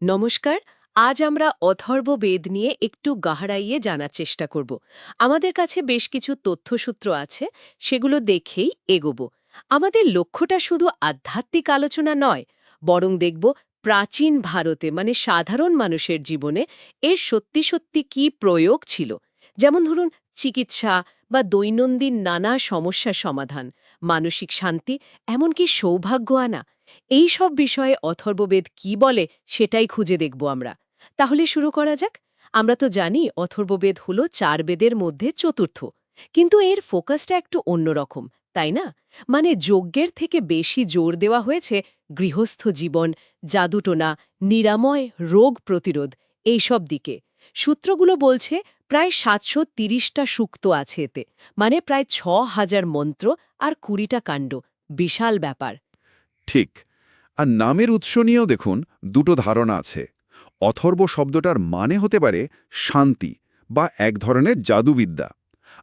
নমস্কার। আজ আমরা অথর্ববেদ নিয়ে একটু গাহড়াইয়ে জানার চেষ্টা করব। আমাদের কাছে বেশ কিছু তথ্যসূত্র আছে, সেগুলো দেখেই এগোবো। আমাদের লক্ষ্যটা শুধু আধ্যাত্মিক আলোচনা নয়, বরং দেখব প্রাচীন ভারতে মানে সাধারণ মানুষের জীবনে এর সত্যি সত্যি কি প্রয়োগ ছিল। যেমন ধরুন, চিকিৎসা বা দৈনন্দিন নানা সমস্যার সমাধান, মানসিক শান্তি, এমনকি সৌভাগ্য আনা। এই সব বিষয়ে অথর্ববেদ কি বলে সেটাই খুঁজে দেখব আমরা। তাহলে শুরু করা যাক। আমরা তো জানি অথর্ববেদ হলো ৪ বেদের মধ্যে চতুর্থ, কিন্তু এর ফোকাসটা একটু অন্যরকম, তাই না? মানে যজ্ঞের থেকে বেশি জোর দেওয়া হয়েছে গৃহস্থ জীবন, জাদুটোনা, নিরাময়, রোগ প্রতিরোধ এইসব দিকে। সূত্রগুলো বলছে প্রায় ৭৩০টা সূক্ত আছে এতে, মানে প্রায় ৬,০০০ মন্ত্র আর ২০টা কাণ্ড। বিশাল ব্যাপার। ঠিক। আর নামের উৎস নিয়েও দেখুন দুটো ধারণা আছে। অথর্ব শব্দটার মানে হতে পারে শান্তি বা এক ধরনের জাদুবিদ্যা।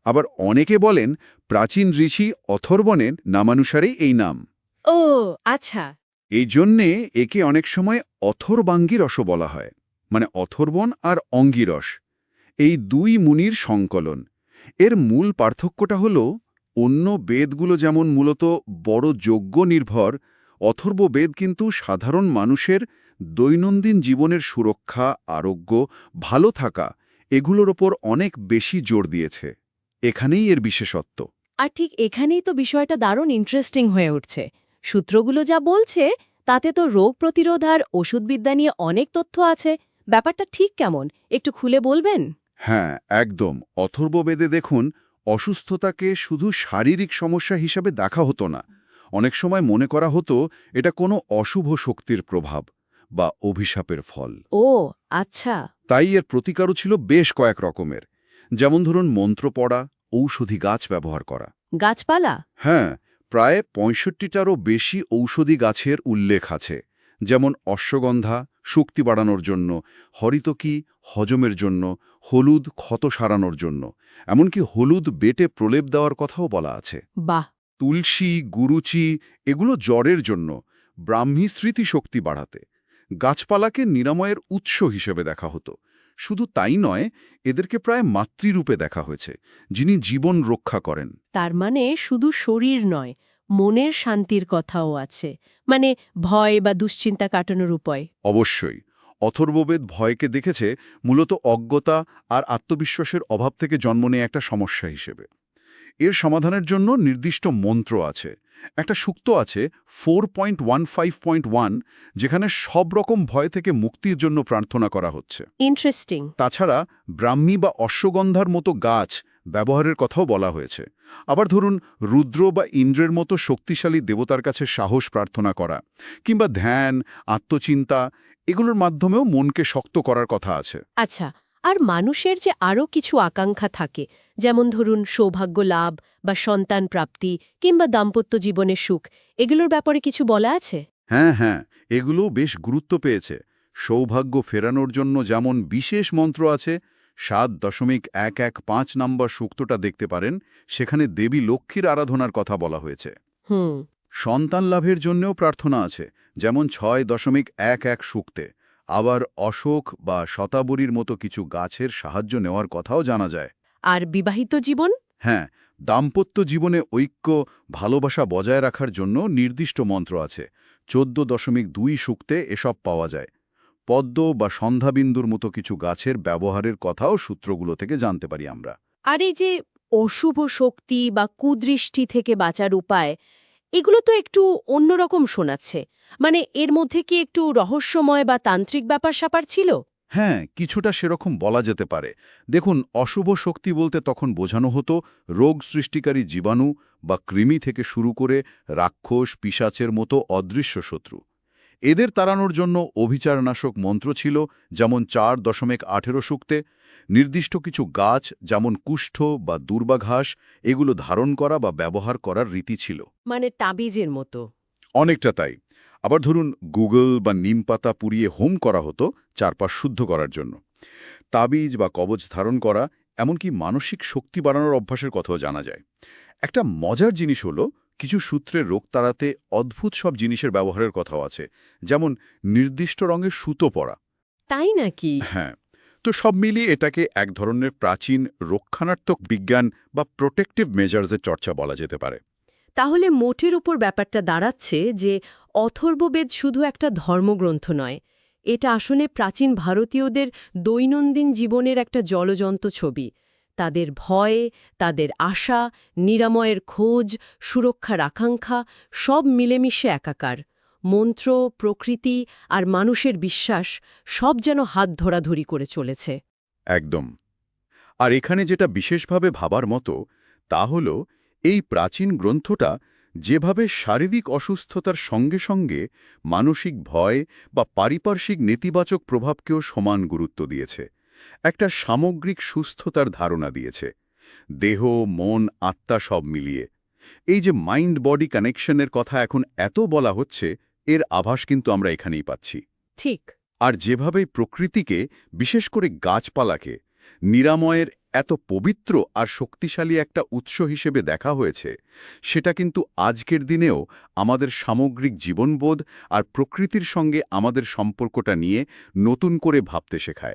আবার অনেকে বলেন প্রাচীন ঋষি অথর্বণের নামানুসারেই এই নাম। ও আচ্ছা। এই জন্যে একে অনেক সময় অথর্বাঙ্গিরসও বলা হয়, মানে অথর্বণ আর অঙ্গিরস এই দুই মুনির সংকলন। এর মূল পার্থক্যটা হল অন্য বেদগুলো যেমন মূলত বড় যজ্ঞ নির্ভর, অথর্ব বেদ কিন্তু সাধারণ মানুষের দৈনন্দিন জীবনের সুরক্ষা, আরোগ্য, ভালো থাকা এগুলোর ওপর অনেক বেশি জোর দিয়েছে। এখানেই এর বিশেষত্ব। আর ঠিক এখানেই তো বিষয়টা দারুণ ইন্টারেস্টিং হয়ে উঠছে। সূত্রগুলো যা বলছে তাতে তো রোগ প্রতিরোধ আর ওষুধবিদ্যা নিয়ে অনেক তথ্য আছে। ব্যাপারটা ঠিক কেমন, একটু খুলে বলবেন? হ্যাঁ, একদম। অথর্ববেদে দেখুন অসুস্থতাকে শুধু শারীরিক সমস্যা হিসাবে দেখা হতো না। অনেক সময় মনে করা হতো এটা কোনো অশুভ শক্তির প্রভাব বা অভিশাপের ফল। ও আচ্ছা। তাই এর প্রতিকারও ছিল বেশ কয়েক রকমের। যেমন ধরুন মন্ত্র পড়া, ঔষধি গাছ ব্যবহার করা। গাছপালা? হ্যাঁ, প্রায় ৬৫টারও বেশি ঔষধি গাছের উল্লেখ আছে। যেমন অশ্বগন্ধা শক্তি বাড়ানোর জন্য, হরিতকি হজমের জন্য, হলুদ ক্ষত সারানোর জন্য, এমনকি হলুদ বেটে প্রলেপ দেওয়ার কথাও বলা আছে। বাহ। তুলসী, গুরুচি এগুলো জ্বরের জন্য, ব্রাহ্মী স্মৃতিশক্তি বাড়াতে। গাছপালাকে নিরাময়ের উৎস হিসেবে দেখা হতো। শুধু তাই নয়, এদেরকে প্রায় মাতৃরূপে দেখা হয়েছে, যিনি জীবন রক্ষা করেন। তার মানে শুধু শরীর নয়, মনের শান্তির কথাও আছে। মানে ভয় বা দুশ্চিন্তা কাটানোর উপায়। অবশ্যই। অথর্ববেদ ভয়কে দেখেছে মূলত অজ্ঞতা আর আত্মবিশ্বাসের অভাব থেকে জন্ম নেয় একটা সমস্যা হিসেবে। এর সমাধানের জন্য নির্দিষ্ট মন্ত্র আছে। একটা সূক্ত আছে 4.15.1, যেখানে সব রকম ভয় থেকে মুক্তির জন্য প্রার্থনা করা হচ্ছে। ইন্টারেস্টিং। তাছাড়া ব্রাহ্মী বা অশ্বগন্ধার মতো গাছ ব্যবহারের কথাও বলা হয়েছে। আবার ধরুন রুদ্র বা ইন্দ্রের মতো শক্তিশালী দেবতার কাছে সাহস প্রার্থনা করা, কিংবা ধ্যান, আত্মচিন্তা এগুলোর মাধ্যমেও মনকে শক্ত করার কথা আছে। আচ্ছা, আর মানুষের যে আরও কিছু আকাঙ্ক্ষা থাকে, যেমন ধরুন সৌভাগ্য লাভ বা সন্তান প্রাপ্তি কিংবা দাম্পত্য জীবনের সুখ, এগুলোর ব্যাপারে কিছু বলা আছে? হ্যাঁ হ্যাঁ, এগুলো বেশ গুরুত্ব পেয়েছে। সৌভাগ্য ফেরানোর জন্য যেমন বিশেষ মন্ত্র আছে, 7.115 নম্বর সূক্তটা দেখতে পারেন, সেখানে দেবী লক্ষ্মীর আরাধনার কথা বলা হয়েছে। হুম। সন্তান লাভের জন্যও প্রার্থনা আছে, যেমন 6.11 সূক্তে। আবার অশোক বা শতাবরীর মতো কিছু গাছের সাহায্য নেওয়ার কথাও জানা যায়। আর বিবাহিত জীবন? হ্যাঁ, দাম্পত্য জীবনে ঐক্য, ভালোবাসা বজায় রাখার জন্য নির্দিষ্ট মন্ত্র আছে। 14.2 সূক্তে এসব পাওয়া যায়। পদ্ম বা সন্ধ্যাবিন্দুর মতো কিছু গাছের ব্যবহারের কথাও সূত্রগুলো থেকে জানতে পারি আমরা। আর এই যে অশুভ শক্তি বা কুদৃষ্টি থেকে বাঁচার উপায়, এগুলো তো একটু অন্যরকম শোনাচ্ছে। মানে এর মধ্যে কি একটু রহস্যময় বা তান্ত্রিক ব্যাপার-স্যাপার ছিল? হ্যাঁ, কিছুটা সেরকম বলা যেতে পারে। দেখুন, অশুভ শক্তি বলতে তখন বোঝানো হতো রোগ সৃষ্টিকারী জীবাণু বা কৃমি থেকে শুরু করে রাক্ষস, পিশাচের মতো অদৃশ্য শত্রু। এদের তাড়ানোর জন্য অভিচারনাশক মন্ত্র ছিল, যেমন 4.18 সূক্তে। নির্দিষ্ট কিছু গাছ যেমন কুষ্ঠ বা দুর্বাঘাস এগুলো ধারণ করা বা ব্যবহার করার রীতি ছিল। মানে তাবিজের মতো? অনেকটা তাই। আবার ধরুন গুগল বা নিম পাতা পুড়িয়ে হোম করা হতো চারপাশ শুদ্ধ করার জন্য। তাবিজ বা কবচ ধারণ করা, এমনকি মানসিক শক্তি বাড়ানোর অভ্যাসের কথাও জানা যায়। একটা মজার জিনিস হলো, কিছু সূত্রে রোগ তাড়াতে অদ্ভুত সব জিনিসের ব্যবহারের কথাও আছে, যেমন নির্দিষ্ট রঙের সুতো পরা তাই নাকি? হ্যাঁ, তো সব মিলিয়ে এটাকে এক ধরনের প্রাচীন রক্ষণাত্মক বিজ্ঞান বা প্রোটেক্টিভ মেজার্সের চর্চা বলা যেতে পারে। তাহলে মোটের উপর ব্যাপারটা দাঁড়াচ্ছে যে অথর্ববেদ শুধু একটা ধর্মগ্রন্থ নয়, এটা আসলে প্রাচীন ভারতীয়দের দৈনন্দিন জীবনের একটা জ্বলজ্বন্ত ছবি। তাদের ভয়, তাদের আশা, নিরাময়ের খোঁজ, সুরক্ষার আকাঙ্ক্ষা সব মিলেমিশে একাকার। মন্ত্র, প্রকৃতি আর মানুষের বিশ্বাস সব যেন হাত ধরাধরি করে চলেছে। একদম। আর এখানে যেটা বিশেষভাবে ভাবার মতো তা হল এই প্রাচীন গ্রন্থটা যেভাবে শারীরিক অসুস্থতার সঙ্গে সঙ্গে মানসিক ভয় বা পারিপার্শ্বিক নেতিবাচক প্রভাবকেও সমান গুরুত্ব দিয়েছে, একটা সামগ্রিক সুস্থতার ধারণা দিয়েছে, দেহ, মন, আত্মা সব মিলিয়ে। এই যে মাইন্ড বডি কানেকশনের কথা এখন এত বলা হচ্ছে, এর আভাস কিন্তু আমরা এখানেই পাচ্ছি। ঠিক। আর যেভাবে প্রকৃতিকে, বিশেষ করে গাছপালাকে, নিরাময়ের এত পবিত্র আর শক্তিশালী একটা উৎস হিসেবে দেখা হয়েছে, সেটা কিন্তু আজকের দিনেও আমাদের সামগ্রিক জীবনবোধ আর প্রকৃতির সঙ্গে আমাদের সম্পর্কটা নিয়ে নতুন করে ভাবতে শেখায়।